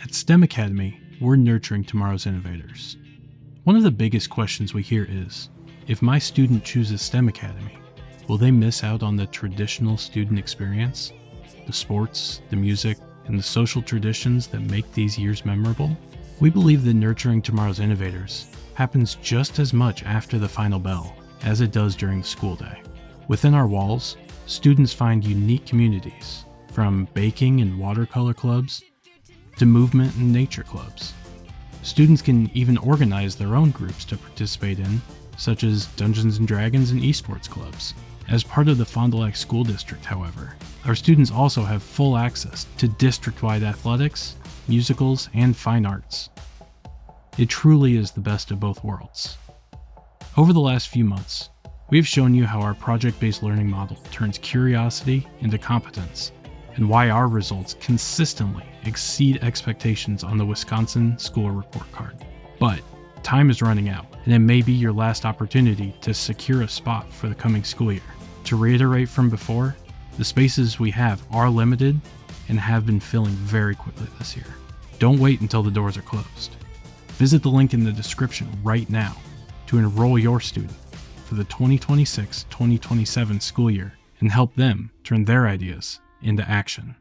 At STEM Academy, we're nurturing tomorrow's innovators. One of the biggest questions we hear is, if my student chooses STEM Academy, will they miss out on the traditional student experience? The sports, the music, and the social traditions that make these years memorable? We believe that nurturing tomorrow's innovators happens just as much after the final bell as it does during the school day. Within our walls, students find unique communities, from baking and watercolor clubs to movement and nature clubs. Students can even organize their own groups to participate in, such as Dungeons & Dragons and esports clubs. As part of the Fond du Lac School District, however, our students also have full access to district-wide athletics, musicals, and fine arts. It truly is the best of both worlds. Over the last few months, we have shown you how our project-based learning model turns curiosity into competence, and why our results consistently exceed expectations on the Wisconsin School Report Card. But time is running out, and it may be your last opportunity to secure a spot for the coming school year. To reiterate from before, the spaces we have are limited and have been filling very quickly this year. Don't wait until the doors are closed. Visit the link in the description right now to enroll your student for the 2026-2027 school year and help them turn their ideas into action.